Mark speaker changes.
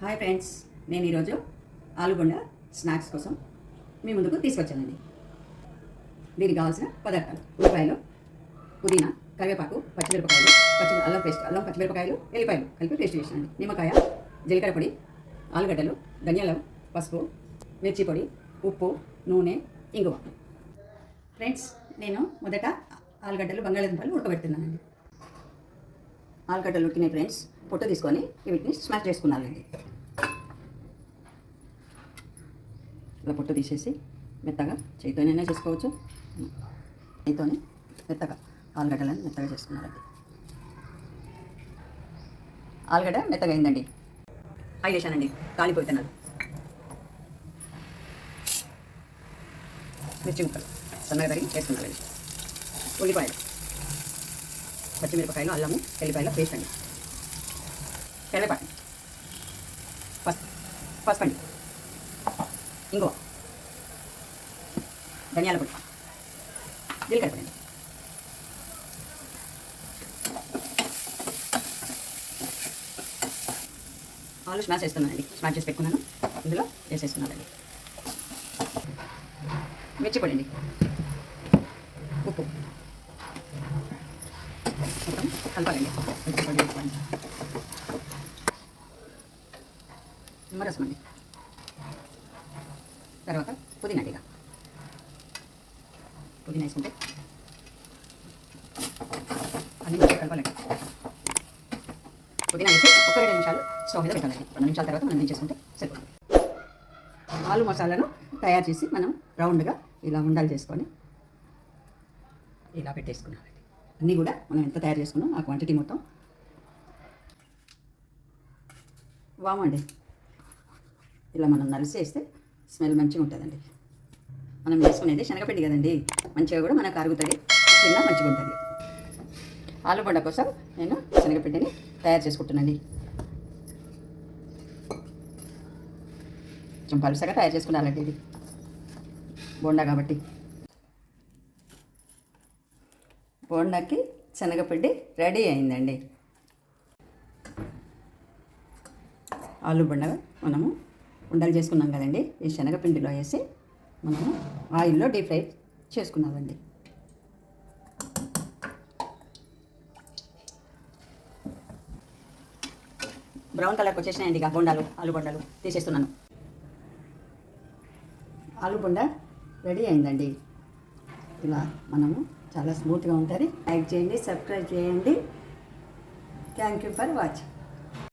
Speaker 1: Hi friends, నేను ఈరోజు ఆలుగొండ snacks కోసం మీ ముందుకు తీసుకొచ్చానండి. దీనికి కావాల్సిన పదార్థాలు: ఉల్లిపాయలు, పుదీనా, కరివేపాకు, పచ్చిమిరపకాయలు, అల్లం పచ్చిమిరపకాయలు, ఎల్లిపాయలు కలిపి పేస్ట్ చేసానండి. నిమ్మకాయ, జీలకర్ర పొడి, ఆలుగడ్డలు, ధనియాలు, పసుపు, మిర్చి పొడి, ఉప్పు, నూనె, ఇంగువ. ఫ్రెండ్స్, నేను మొదట ఆలుగడ్డలు, బంగాళాదుంపలు ఉడకబెడుతున్నానండి. ఆలుగడ్డలు ఉడికినాయి ఫ్రెండ్స్. పొట్టు తీసుకొని వీటిని స్మాష్ చేసుకున్నానండి. ఇలా పొట్టు తీసేసి మెత్తగా చేతితోనైనా చేసుకోవచ్చు. చేతితోనే మెత్తగా ఆలుగడ్డలను మెత్తగా చేసుకున్నారండి. ఆలుగడ్డ మెత్తగా అయిందండి. ఆయిల్ వేసానండి, కాలిపోతున్నాను. మిర్చి ముక్కలు సన్నగా తరిగి వేసుకున్నానండి. ఉల్లిపాయలు, పచ్చిమిరపకాయలు, అల్లము, ఎల్లిపాయల పేస్ట్ అండి. కరివేపాకు, పసుపు అండి, ఇంగువ, ధనియాల పొడి, జీలకర్ర పొడి. ఆలు స్మాష్ చేస్తున్నానండి. స్మాష్ చేసి పెట్టుకున్నాను, ఇందులో వేసేస్తున్నానండి. మిర్చి పొడి అండి, ఉప్పు, మొత్తం కలపాలండి. మిర్చి పొడి వేసుకోండి. నిమ్మరసం అండి, తర్వాత పుదీనా అండి. పుదీనా వేసుకుంటే అన్ని మంచిగా కలపాలండి. పుదీనా వేసి ఒక 2 నిమిషాలు స్టవ్ మీద పెట్టాలండి. 2 నిమిషాల తర్వాత మనం దించేసుకుంటే సరిపోతుంది. ఆలు మసాలాను తయారు చేసి మనం రౌండ్గా ఇలా ఉండాలి చేసుకొని ఇలా పెట్టేసుకున్నామండి. అన్నీ కూడా మనం ఎంత తయారు చేసుకున్నాం ఆ క్వాంటిటీ మొత్తం. వామండి, ఇలా మనం నలిసేస్తే స్మెల్ మంచిగా ఉంటుందండి. మనం వేసుకునేది శనగపిండి కదండి, మంచిగా కూడా మనకు అరుగుతుంది, తిన్న మంచిగా ఉంటుంది. ఆలుగడ్డ కోసం నేను శనగపిండిని తయారు చేసుకుంటున్నానండి. కొంచెం పలుసగా తయారు చేసుకున్నానండి. ఇది బోండా కాబట్టి బోండాకి శనగపిండి రెడీ అయిందండి. ఆలు బొండగా మనము ఉండలు చేసుకున్నాం కదండి. ఈ శనగపిండిలో వేసి మనము ఆయిల్లో డీప్ ఫ్రై చేసుకున్నామండి. బ్రౌన్ కలర్కి వచ్చేసినాయండి ఇక బొండాలు. ఆలు బొండాలు తీసేస్తున్నాను. ఆలు బొండ రెడీ అయిందండి. ఇలా మనము చాలా స్మూత్గా ఉంటుంది. లైక్ చేయండి, సబ్స్క్రైబ్ చేయండి. Thank you for watching.